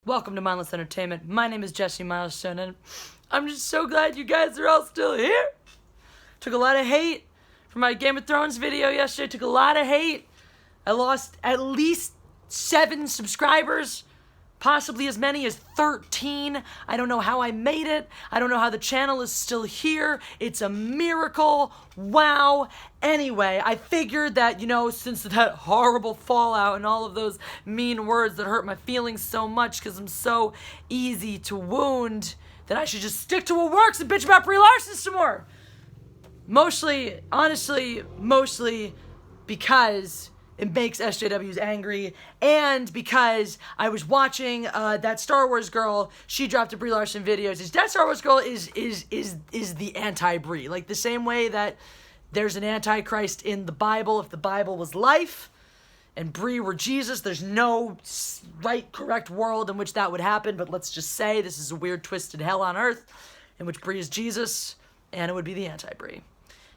Welcome to Mindless Entertainment. My name is Jesse Milestone, and I'm just so glad you guys are all still here. Took a lot of hate for my Game of Thrones video yesterday. Took a lot of hate. I lost at least 7 subscribers, possibly as many as 13. I don't know how I made it. I don't know how the channel is still here. It's a miracle. Wow. Anyway, I figured that, since that horrible fallout and all of those mean words that hurt my feelings so much because I'm so easy to wound, that I should just stick to what works and bitch about Brie Larson some more. Mostly because it makes SJWs angry, and because I was watching that Star Wars girl. She dropped a Brie Larson video. That Star Wars girl is the anti-Brie, like the same way that there's an antichrist in the Bible. If the Bible was life and Brie were Jesus, there's no right, correct world in which that would happen. But let's just say this is a weird, twisted hell on earth in which Brie is Jesus, and it would be the anti-Brie.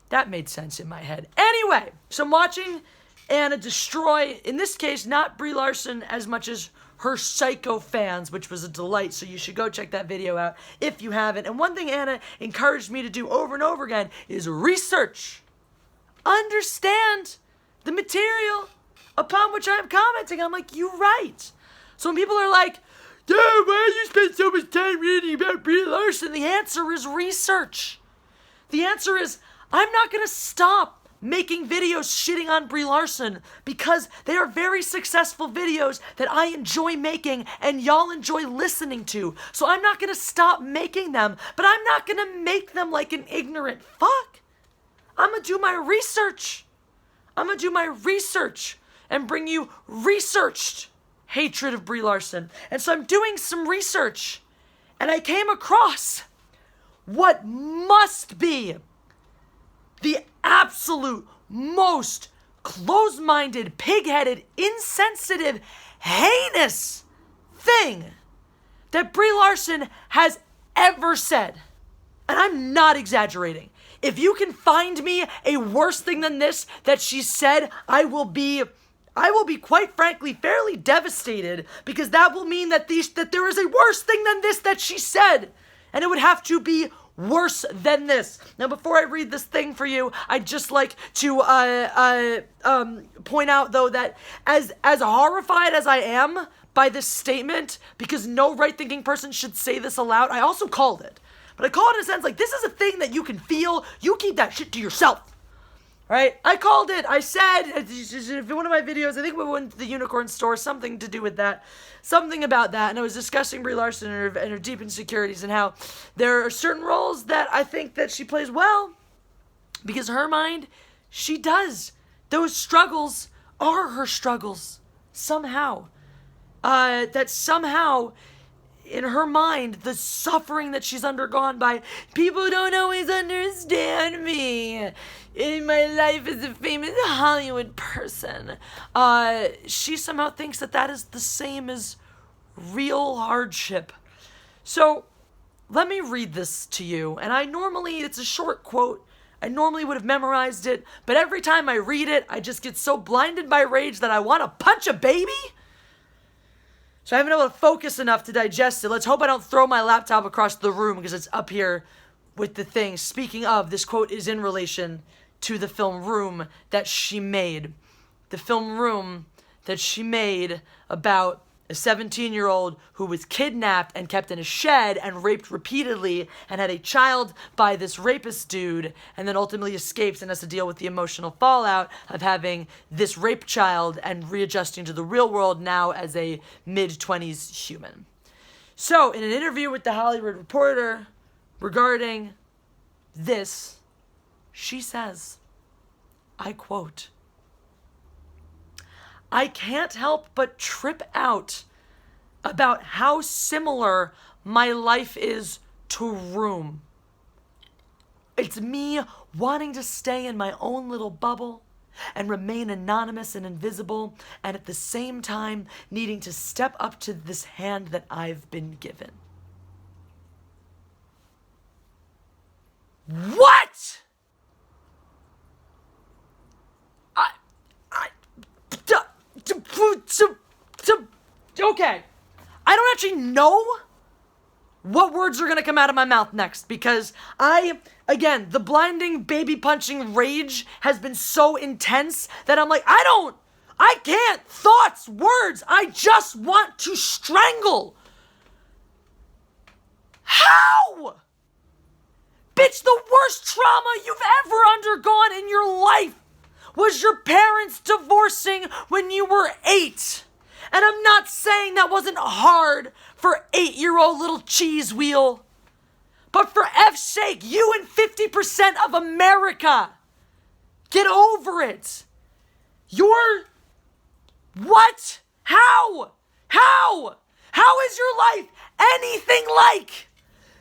That made sense in my head. Anyway, so I'm watching Anna destroy, in this case, not Brie Larson as much as her Psycho fans, which was a delight, so you should go check that video out if you haven't. And one thing Anna encouraged me to do over and over again is research. Understand the material upon which I'm commenting. I'm like, you're right. So when people are like, "Dude, why do you spend so much time reading about Brie Larson?" The answer is research. The answer is, I'm not going to stop making videos shitting on Brie Larson because they are very successful videos that I enjoy making and y'all enjoy listening to. So I'm not going to stop making them, but I'm not going to make them like an ignorant fuck. I'm going to do my research. I'm going to do my research and bring you researched hatred of Brie Larson. And so I'm doing some research, and I came across what must be the absolute most closed-minded, pig-headed, insensitive, heinous thing that Brie Larson has ever said. And I'm not exaggerating. If you can find me a worse thing than this that she said, I will be quite frankly fairly devastated, because that will mean that there is a worse thing than this that she said, and it would have to be worse than this. Now, before I read this thing for you, I'd just like to point out, though, that as horrified as I am by this statement, because no right-thinking person should say this aloud, I also called it. But I call it in a sense like, this is a thing that you can feel. You keep that shit to yourself. Right? I called it. I said, in one of my videos, I think we went to the unicorn store, something to do with that. Something about that. And I was discussing Brie Larson and her deep insecurities, and how there are certain roles that I think that she plays well. Because in her mind, she does. Those struggles are her struggles. Somehow. That somehow, in her mind, the suffering that she's undergone by people don't always understand me in my life as a famous Hollywood person. She somehow thinks that is the same as real hardship. So let me read this to you. And it's a short quote. I normally would have memorized it, but every time I read it, I just get so blinded by rage that I want to punch a baby. So I haven't been able to focus enough to digest it. Let's hope I don't throw my laptop across the room because it's up here with the thing. Speaking of, this quote is in relation to the film Room that she made. The film Room that she made about a 17-year-old who was kidnapped and kept in a shed and raped repeatedly and had a child by this rapist dude, and then ultimately escapes and has to deal with the emotional fallout of having this rape child and readjusting to the real world now as a mid-20s human. So, in an interview with The Hollywood Reporter regarding this, she says, I quote, "I can't help but trip out about how similar my life is to Room. It's me wanting to stay in my own little bubble and remain anonymous and invisible, and at the same time needing to step up to this hand that I've been given." What? Okay. I don't actually know what words are gonna come out of my mouth next, because again, the blinding baby punching rage has been so intense that I'm like, I can't, thoughts, words, I just want to strangle. How? Bitch, the worst trauma you've ever undergone in your life was your parents divorcing when you were 8. And I'm not saying that wasn't hard for 8-year-old little cheese wheel. But for F's sake, you and 50% of America, get over it. You're... What? How? How is your life anything like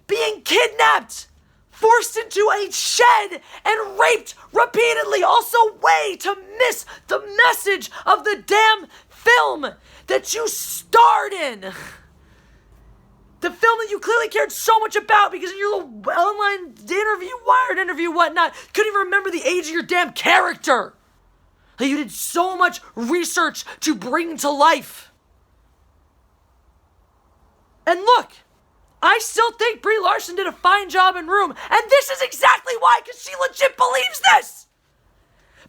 being kidnapped, forced into a shed, and raped repeatedly? Also, way to miss the message of the damn film that you starred in. The film that you clearly cared so much about because in your little online interview, Wired interview, whatnot, couldn't even remember the age of your damn character. That you did so much research to bring to life. And look, I still think Brie Larson did a fine job in Room, and this is exactly why, because she legit believes this.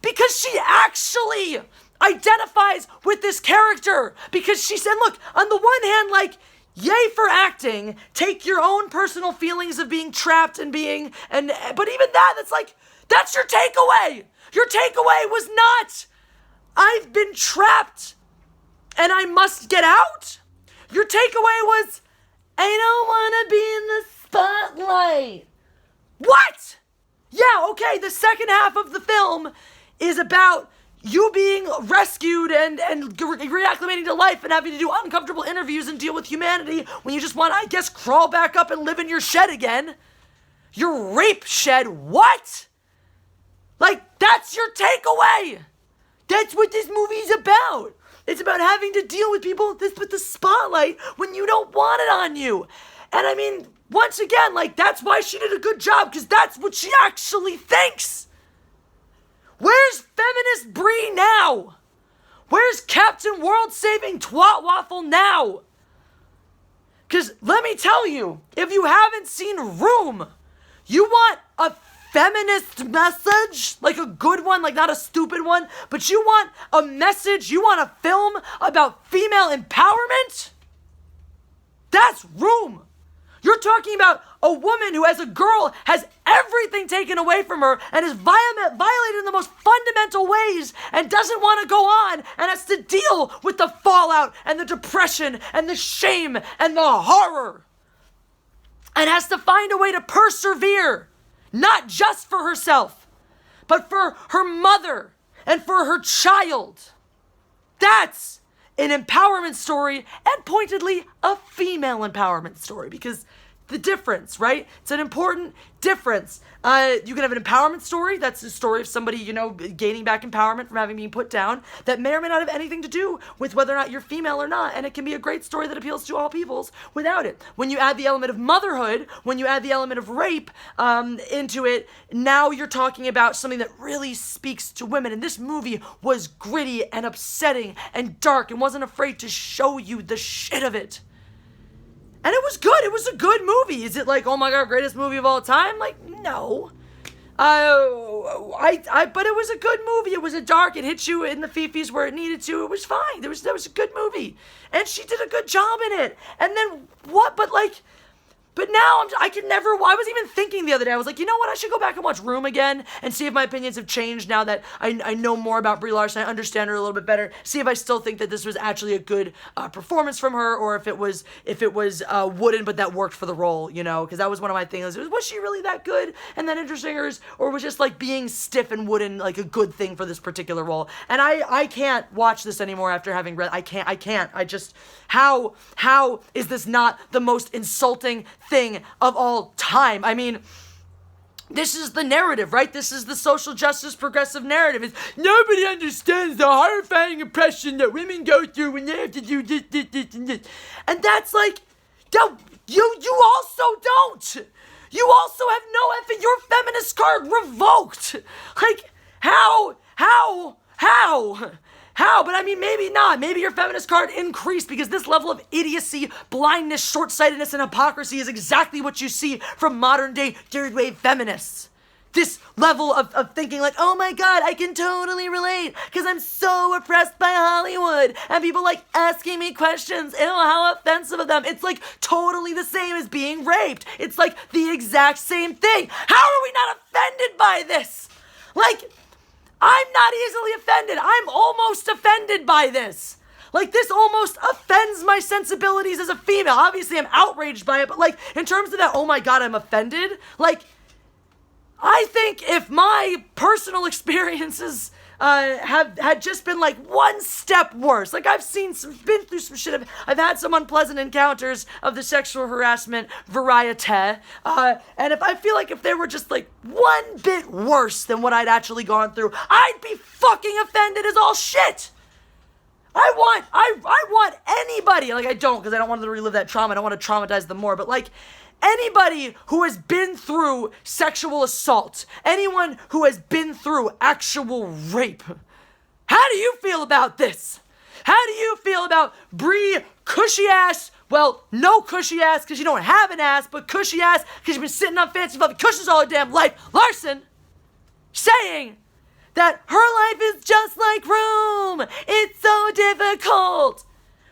Because she actually identifies with this character. Because she said, look, on the one hand, like, yay for acting, take your own personal feelings of being trapped and but even that's like, that's your takeaway. Your takeaway was not, I've been trapped and I must get out. Your takeaway was, I don't want to be in the spotlight. What? Yeah, okay, the second half of the film is about you being rescued and reacclimating to life and having to do uncomfortable interviews and deal with humanity when you just want to, I guess, crawl back up and live in your shed again. Your rape shed, what? Like, that's your takeaway. That's what this movie's about. It's about having to deal with people with the spotlight when you don't want it on you. And I mean, once again, like, that's why she did a good job, because that's what she actually thinks. Where's feminist Brie now? Where's Captain World-Saving Twat Waffle now? Because let me tell you, if you haven't seen Room, you want a feminist message, like a good one, like not a stupid one, but you want a message, you want a film about female empowerment? That's Room. You're talking about a woman who, as a girl, has everything taken away from her and is violated in the most fundamental ways and doesn't want to go on and has to deal with the fallout and the depression and the shame and the horror and has to find a way to persevere, not just for herself, but for her mother and for her child. That's an empowerment story, and pointedly a female empowerment story, because the difference, right? It's an important difference. You can have an empowerment story. That's the story of somebody, gaining back empowerment from having been put down. That may or may not have anything to do with whether or not you're female or not. And it can be a great story that appeals to all peoples without it. When you add the element of motherhood, when you add the element of rape into it, now you're talking about something that really speaks to women. And this movie was gritty and upsetting and dark and wasn't afraid to show you the shit of it. And it was good. It was a good movie. Is it like, oh my God, greatest movie of all time? Like, no. But it was a good movie. It was a dark. It hit you in the fifis where it needed to. It was fine. That was a good movie. And she did a good job in it. And then what? But now I was even thinking the other day, I was like, you know what, I should go back and watch Room again and see if my opinions have changed now that I know more about Brie Larson, I understand her a little bit better, see if I still think that this was actually a good performance from her, or if it was wooden but that worked for the role, because that was one of my things, was she really that good and that interesting, or was just like being stiff and wooden like a good thing for this particular role? And I can't watch this anymore after having read, I can't, how is this not the most insulting thing of all time? I mean, this is the narrative, right? This is the social justice progressive narrative. It's, nobody understands the horrifying oppression that women go through when they have to do this, and this. And that's like, you also don't. You also have no effing, your feminist card revoked. Like, how? How? But I mean, maybe not. Maybe your feminist card increased because this level of idiocy, blindness, short-sightedness, and hypocrisy is exactly what you see from modern-day third-wave feminists. This level of thinking like, oh my god, I can totally relate because I'm so oppressed by Hollywood and people like asking me questions. Ew, how offensive of them. It's like totally the same as being raped. It's like the exact same thing. How are we not offended by this? Like, I'm not easily offended. I'm almost offended by this. Like, this almost offends my sensibilities as a female. Obviously, I'm outraged by it, but like, in terms of that, oh my god, I'm offended, like, I think if my personal experiences had just been like one step worse, like I've been through some shit, I've had some unpleasant encounters of the sexual harassment variety, and if I feel like if they were just like one bit worse than what I'd actually gone through, I'd be fucking offended as all shit. I want anybody, like I don't, because I don't want them to relive that trauma, I don't want to traumatize them more, but like, anybody who has been through sexual assault, anyone who has been through actual rape, how do you feel about this? How do you feel about Brie cushy ass, well, no cushy ass because you don't have an ass, but cushy ass because you've been sitting on fancy fluffy cushions all your damn life, Larson, saying that her life is just like Room. It's so difficult.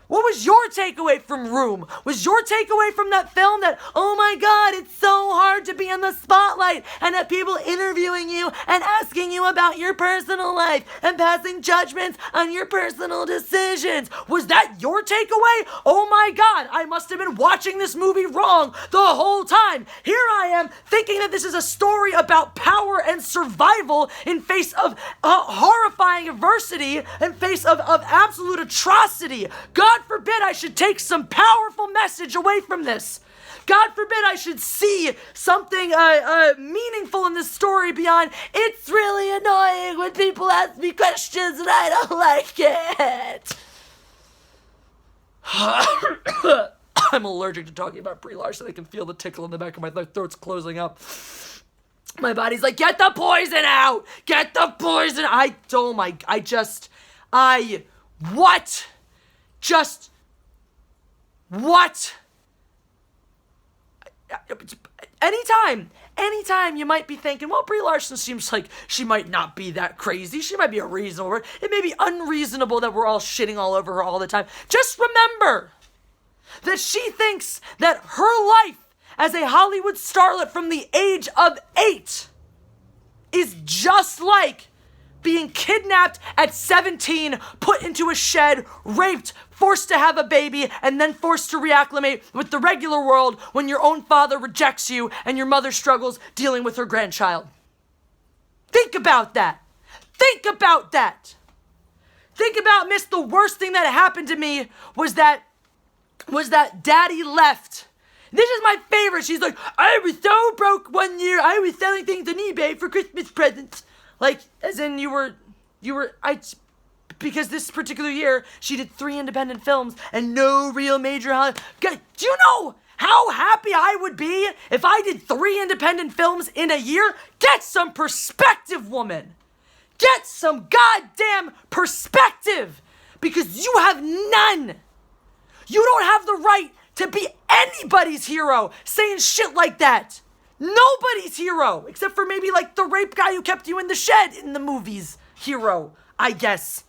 What was your takeaway from Room? Was your takeaway from that film that, oh my god, it's so hard to be in the spotlight and have people interviewing you and asking you about your personal life and passing judgments on your personal decisions? Was that your takeaway? Oh my god, I must have been watching this movie wrong the whole time. Here I am thinking that this is a story about power and survival in face of horrifying adversity, in face of absolute atrocity. God forbid I should take some powerful message away from this. God forbid I should see something meaningful in this story beyond, it's really annoying when people ask me questions and I don't like it. I'm allergic to talking about Brie Larson. I can feel the tickle in the back of my throat's closing up. My body's like, get the poison out! Get the poison! What? Anytime you might be thinking, well, Brie Larson seems like she might not be that crazy. She might be a reasonable. It may be unreasonable that we're all shitting all over her all the time. Just remember that she thinks that her life as a Hollywood starlet from the age of 8 is just like being kidnapped at 17, put into a shed, raped, forced to have a baby, and then forced to reacclimate with the regular world when your own father rejects you and your mother struggles dealing with her grandchild. Think about that. Think about, miss, the worst thing that happened to me was that daddy left. This is my favorite. She's like, I was so broke one year, I was selling things on eBay for Christmas presents. Like, as in because this particular year, she did 3 independent films and no real major Hollywood. Do you know how happy I would be if I did 3 independent films in a year? Get some perspective, woman. Get some goddamn perspective. Because you have none. You don't have the right to be anybody's hero saying shit like that. Nobody's hero, except for maybe like the rape guy who kept you in the shed in the movies. Hero, I guess.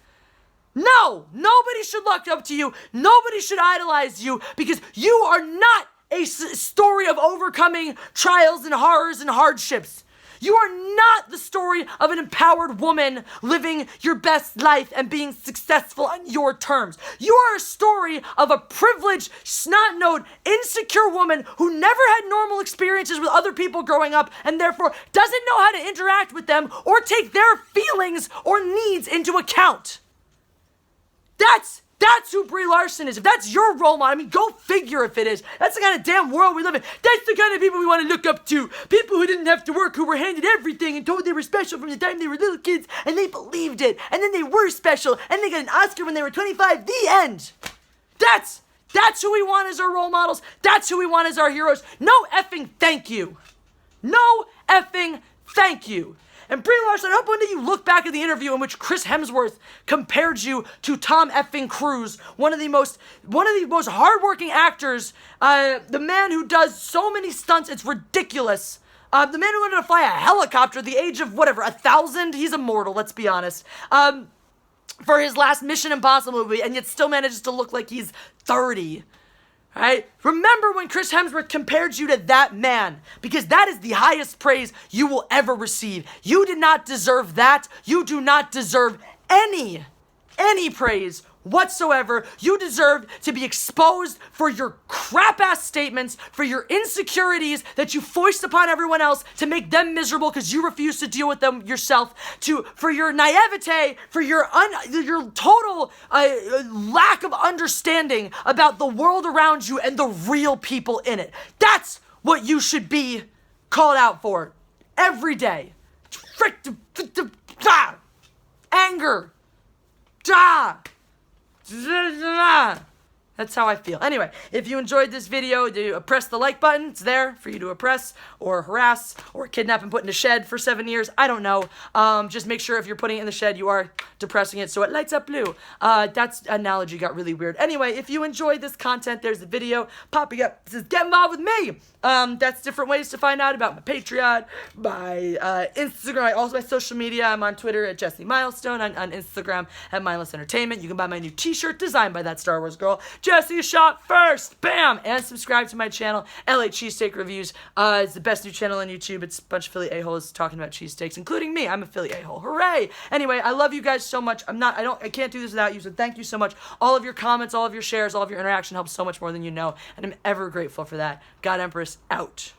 No, nobody should look up to you. Nobody should idolize you because you are not a story of overcoming trials and horrors and hardships. You are not the story of an empowered woman living your best life and being successful on your terms. You are a story of a privileged, snot-nosed, insecure woman who never had normal experiences with other people growing up and therefore doesn't know how to interact with them or take their feelings or needs into account. That's who Brie Larson is. If that's your role model, I mean, go figure if it is. That's the kind of damn world we live in. That's the kind of people we want to look up to. People who didn't have to work, who were handed everything and told they were special from the time they were little kids, and they believed it. And then they were special, and they got an Oscar when they were 25. The end. That's who we want as our role models. That's who we want as our heroes. No effing thank you. No effing thank you. And Brie Larson, I hope one day you look back at the interview in which Chris Hemsworth compared you to Tom effing Cruise, one of the most hardworking actors, the man who does so many stunts, it's ridiculous. The man who learned to fly a helicopter at the age of, 1,000? He's immortal, let's be honest. For his last Mission Impossible movie, and yet still manages to look like he's 30. Right? Remember when Chris Hemsworth compared you to that man, because that is the highest praise you will ever receive. You did not deserve that. You do not deserve any praise whatsoever. You deserve to be exposed for your crap-ass statements, for your insecurities that you foist upon everyone else to make them miserable because you refuse to deal with them yourself, for your naivete, for your total lack of understanding about the world around you and the real people in it. That's what you should be called out for every day. Anger. That's how I feel. Anyway, if you enjoyed this video, press the like button. It's there for you to oppress or harass or kidnap and put in a shed for 7 years. I don't know. Just make sure if you're putting it in the shed, you are depressing it so it lights up blue. That analogy got really weird. Anyway, if you enjoyed this content, there's the video popping up. It says, get involved with me. That's different ways to find out about my Patreon, my Instagram, also my social media. I'm on Twitter at Jessie Milestone, on Instagram at Mindless Entertainment. You can buy my new t-shirt designed by that Star Wars girl, Jessie Shot First. Bam! And subscribe to my channel, LA Cheesesteak Reviews. It's the best new channel on YouTube. It's a bunch of Philly a-holes talking about cheesesteaks, including me. I'm a Philly a-hole. Hooray! Anyway, I love you guys so much. I can't do this without you, so thank you so much. All of your comments, all of your shares, all of your interaction helps so much more than you know, and I'm ever grateful for that. God Empress out.